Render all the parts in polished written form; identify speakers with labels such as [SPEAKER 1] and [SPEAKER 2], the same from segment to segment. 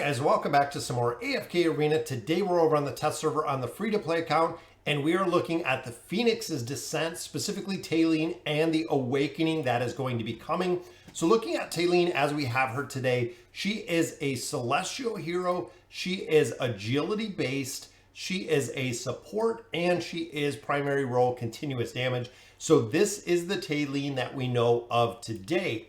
[SPEAKER 1] Guys, welcome back to some more AFK Arena. Today we're over on the test server on the free-to-play account, and we are looking at the Phoenix's Descent, specifically Talene and the Awakening that is going to be coming. So looking at Talene as we have her today, she is a Celestial hero, she is agility based, she is a support, and she is primary role continuous damage. So this is the Talene that we know of today.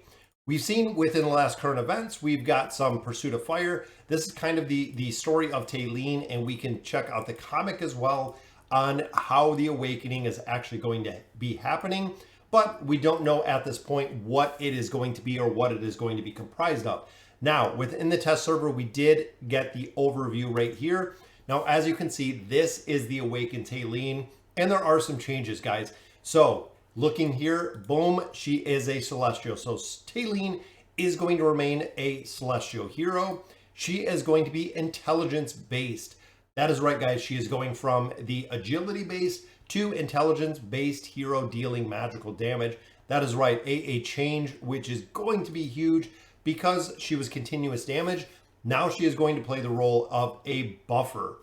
[SPEAKER 1] We've seen within the last current events, we've got some Pursuit of Fire. This is kind of the story of Talene, and we can check out the comic as well on how the Awakening is actually going to be happening. But we don't know at this point what it is going to be or what it is going to be comprised of. Now, within the test server, we did get the overview right here. Now, as you can see, this is the Awakened Talene, and there are some changes, guys. So, looking here, boom, she is a Celestial. So Talene is going to remain a Celestial hero. She is going to be intelligence based. That is right, guys. She is going from the agility based to intelligence based hero dealing magical damage. That is right, a change which is going to be huge because she was continuous damage. Now she is going to play the role of a buffer.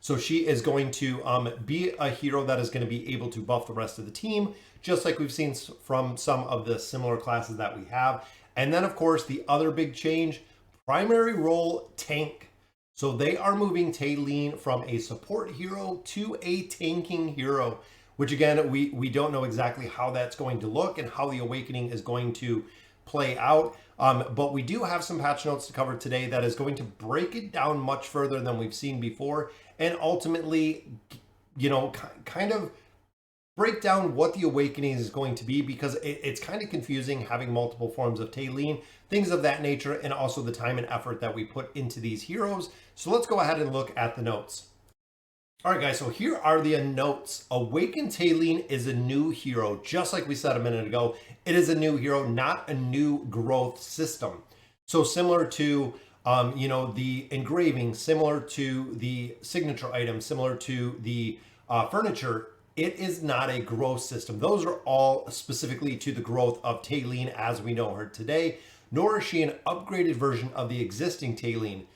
[SPEAKER 1] So she is going to be a hero that is going to be able to buff the rest of the team, just like we've seen from some of the similar classes that we have. And then, of course, the other big change, primary role tank. So they are moving Talene from a support hero to a tanking hero, which again, we don't know exactly how that's going to look and how the Awakening is going to play out. But we do have some patch notes to cover today that is going to break it down much further than we've seen before, and ultimately, you know, kind of break down what the Awakening is going to be, because it's kind of confusing having multiple forms of Talene, things of that nature, and also the time and effort that we put into these heroes. So let's go ahead and look at the notes. All right, guys, so here are the notes. Awakened Talene is a new hero, just like we said a minute ago. It is a new hero, not a new growth system. So similar to, you know, the engraving, similar to the signature item, similar to the furniture, it is not a growth system. Those are all specifically to the growth of Talene as we know her today, nor is she an upgraded version of the existing Talene.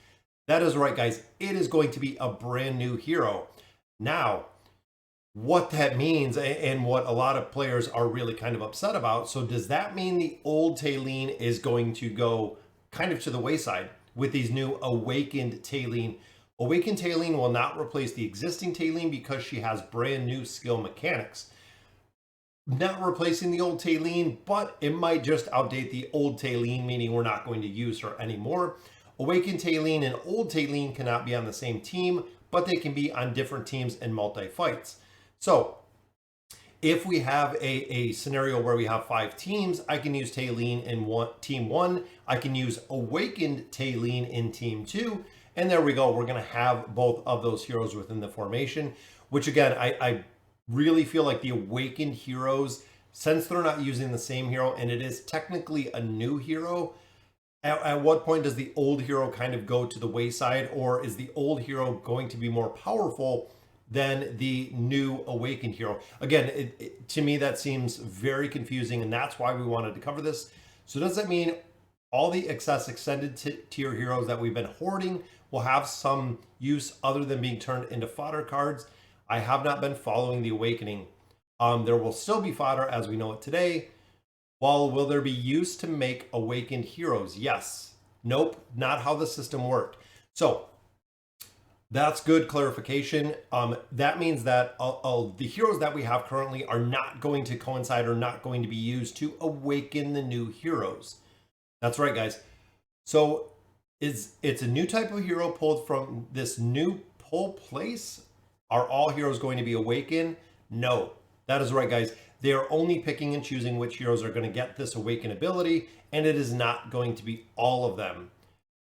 [SPEAKER 1] That is right, guys. It is going to be a brand new hero. Now, what that means and what a lot of players are really kind of upset about. So does that mean the old Talene is going to go kind of to the wayside with these new Awakened Talene? Awakened Talene will not replace the existing Talene because she has brand new skill mechanics. Not replacing the old Talene, but it might just outdate the old Talene, meaning we're not going to use her anymore. Awakened Talene and old Talene cannot be on the same team, but they can be on different teams in multi-fights. So if we have a scenario where we have 5 teams, I can use Talene in team 1, I can use Awakened Talene in team 2, and there we go. We're going to have both of those heroes within the formation, which again, I really feel like the Awakened heroes, since they're not using the same hero and it is technically a new hero, at what point does the old hero kind of go to the wayside, or is the old hero going to be more powerful than the new Awakened hero? Again, to me, that seems very confusing, and that's why we wanted to cover this. So does that mean all the excess extended tier heroes that we've been hoarding will have some use other than being turned into fodder cards? I have not been following the Awakening. There will still be fodder as we know it today. Well, will there be use to make Awakened heroes? Yes. Nope, not how the system worked. So that's good clarification. That means that the heroes that we have currently are not going to coincide or not going to be used to awaken the new heroes. That's right, guys. So it's a new type of hero pulled from this new pull place. Are all heroes going to be awakened? No. That is right, guys. They are only picking and choosing which heroes are going to get this awaken ability, and it is not going to be all of them.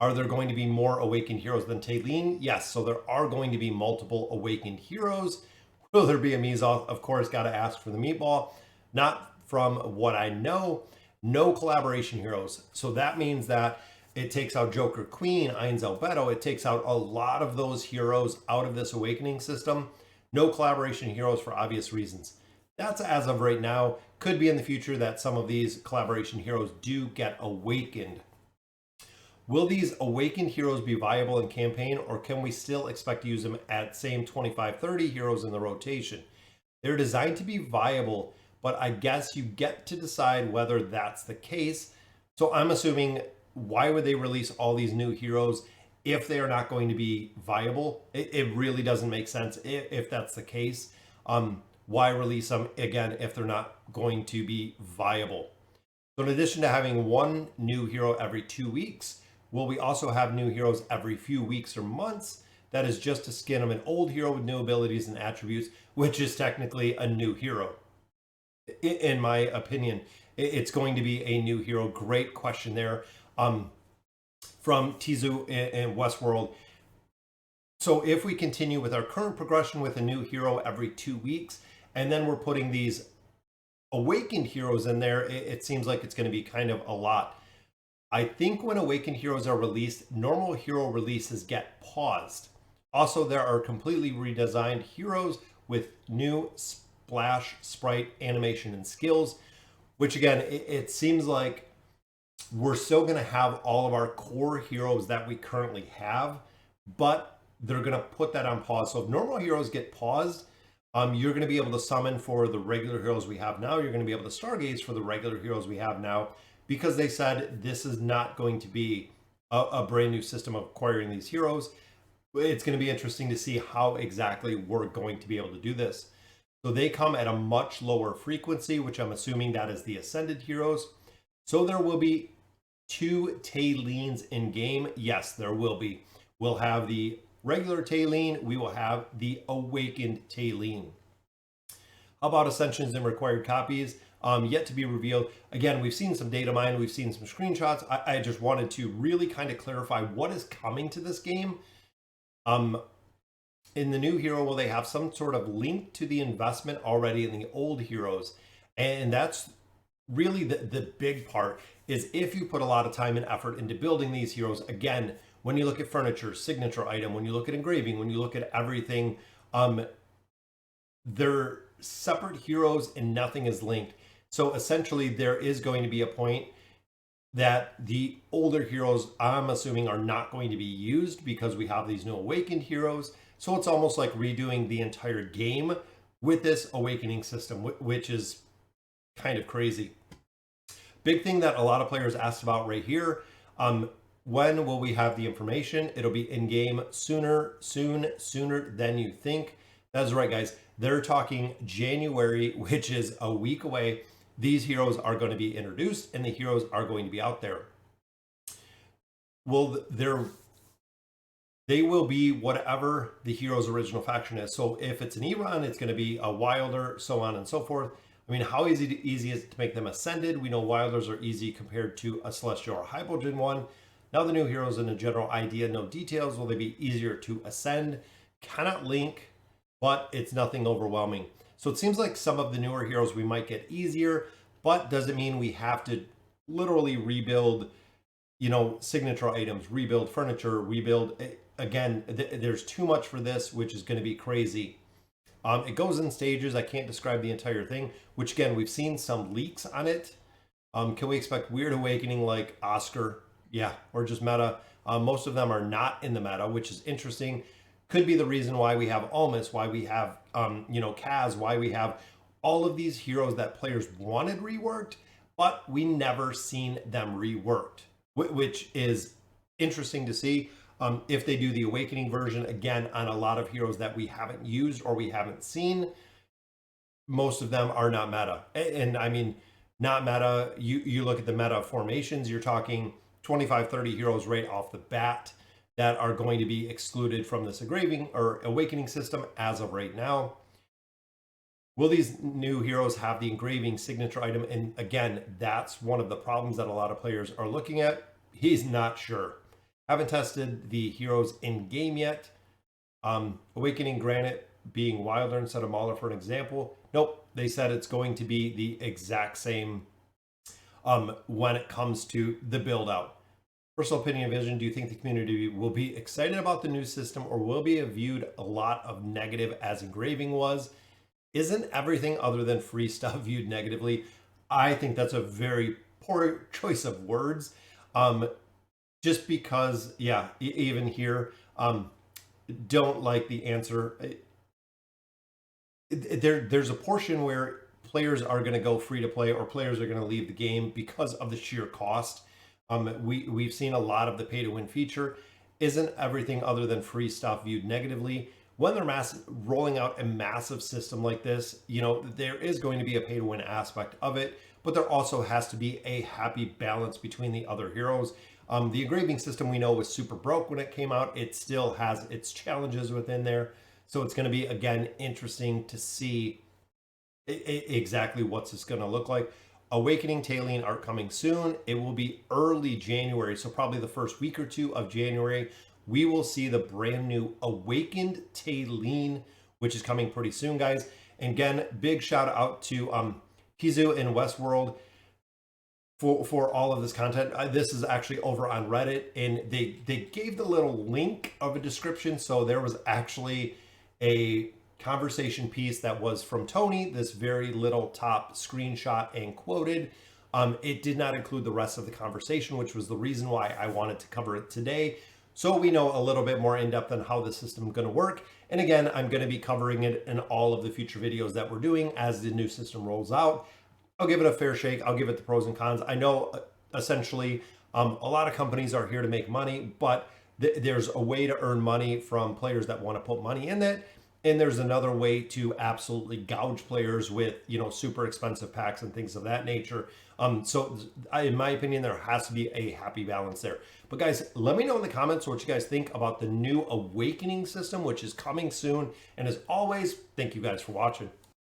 [SPEAKER 1] Are there going to be more awakened heroes than Talene? Yes, so there are going to be multiple awakened heroes. Will there be a Meatball? Of course, got to ask for the Meatball. Not from what I know. No collaboration heroes. So that means that it takes out Joker Queen, Ainz Albedo. It takes out a lot of those heroes out of this Awakening system. No collaboration heroes for obvious reasons. That's as of right now. Could be in the future that some of these collaboration heroes do get awakened. Will these awakened heroes be viable in campaign, or can we still expect to use them at same 25-30 heroes in the rotation? They're designed to be viable, but I guess you get to decide whether that's the case. So I'm assuming, why would they release all these new heroes if they are not going to be viable? It really doesn't make sense if that's the case. Why release them again if they're not going to be viable? So in addition to having one new hero every 2 weeks, will we also have new heroes every few weeks or months? That is just a skin of an old hero with new abilities and attributes, which is technically a new hero. In my opinion, it's going to be a new hero. Great question there. From Tizu in Westworld. So if we continue with our current progression with a new hero every 2 weeks, and then we're putting these awakened heroes in there, it seems like it's going to be kind of a lot. I think when awakened heroes are released, normal hero releases get paused. Also, there are completely redesigned heroes with new splash, sprite, animation, and skills, which again, it seems like we're still going to have all of our core heroes that we currently have, but they're going to put that on pause. So if normal heroes get paused, you're going to be able to summon for the regular heroes we have now. You're going to be able to stargaze for the regular heroes we have now, because they said this is not going to be a brand new system of acquiring these heroes. It's going to be interesting to see how exactly we're going to be able to do this. So they come at a much lower frequency, which I'm assuming that is the Ascended heroes. So there will be 2 Talenes in game. Yes, there will be. We'll have the regular Talene. We will have the Awakened Talene. How about Ascensions and required copies? Yet to be revealed. Again, we've seen some data mine. We've seen some screenshots. I just wanted to really kind of clarify what is coming to this game. In the new hero, will they have some sort of link to the investment already in the old heroes? And that's really the big part, is if you put a lot of time and effort into building these heroes, again, when you look at furniture, signature item, when you look at engraving, when you look at everything, they're separate heroes and nothing is linked. So essentially there is going to be a point that the older heroes, I'm assuming, are not going to be used because we have these new awakened heroes. So it's almost like redoing the entire game with this awakening system, which is kind of crazy. Big thing that a lot of players asked about right here. When will we have the information? It'll be in game sooner than you think. That's right, guys. They're talking January, which is a week away. These heroes are going to be introduced and the heroes are going to be out there. They will be whatever the hero's original faction is. So if it's an Iran, it's going to be a Wilder, so on and so forth. I mean, how easy is it to make them Ascended? We know Wilders are easy compared to a Celestial or Hypogean one. Now the new heroes in a general idea, no details. Will they be easier to ascend? Cannot link, but it's nothing overwhelming. So it seems like some of the newer heroes we might get easier, but doesn't mean we have to literally rebuild, signature items, rebuild furniture, rebuild. Again, there's too much for this, which is going to be crazy. It goes in stages. I can't describe the entire thing, which again, we've seen some leaks on it. Can we expect weird awakening like Oscar? Yeah, or just meta. Most of them are not in the meta, which is interesting. Could be the reason why we have Almas, why we have, Kaz, why we have all of these heroes that players wanted reworked, but we never seen them reworked, which is interesting to see. If they do the awakening version again on a lot of heroes that we haven't used or we haven't seen, most of them are not meta. And I mean, not meta, you look at the meta formations, you're talking 25-30 heroes right off the bat that are going to be excluded from this engraving or awakening system as of right now. Will these new heroes have the engraving signature item? And again, that's one of the problems that a lot of players are looking at. He's not sure. Haven't tested the heroes in game yet. Awakening Granite being Wilder instead of Mauler for an example. Nope, they said it's going to be the exact same when it comes to the build out. Personal opinion vision, do you think the community will be excited about the new system or will be viewed a lot of negative as engraving was? Isn't everything other than free stuff viewed negatively? I think that's a very poor choice of words. just because, yeah, even here, don't like the answer. There's a portion where players are going to go free to play or players are going to leave the game because of the sheer cost. We've seen a lot of the pay to win feature. Isn't everything other than free stuff viewed negatively? When they're rolling out a massive system like this, you know, there is going to be a pay to win aspect of it, but there also has to be a happy balance between the other heroes. The engraving system we know was super broke when it came out. It still has its challenges within there. So it's going to be, again, interesting to see exactly what's this going to look like. Awakening Talene art coming soon. It will be early January, so probably the first week or two of January. We will see the brand new Awakened Talene, which is coming pretty soon, guys. And again, big shout out to Kizu in Westworld for all of this content. This is actually over on Reddit, and they gave the little link of a description. So there was actually a conversation piece that was from Tony, this very little top screenshot and quoted. It did not include the rest of the conversation, which was the reason why I wanted to cover it today. So we know a little bit more in depth on how the system is going to work. And again, I'm going to be covering it in all of the future videos that we're doing as the new system rolls out. I'll give it a fair shake. I'll give it the pros and cons. I know essentially a lot of companies are here to make money, but there's a way to earn money from players that want to put money in it. And there's another way to absolutely gouge players with, you know, super expensive packs and things of that nature. So in my opinion, there has to be a happy balance there. But guys, let me know in the comments what you guys think about the new Awakening system, which is coming soon. And as always, thank you guys for watching.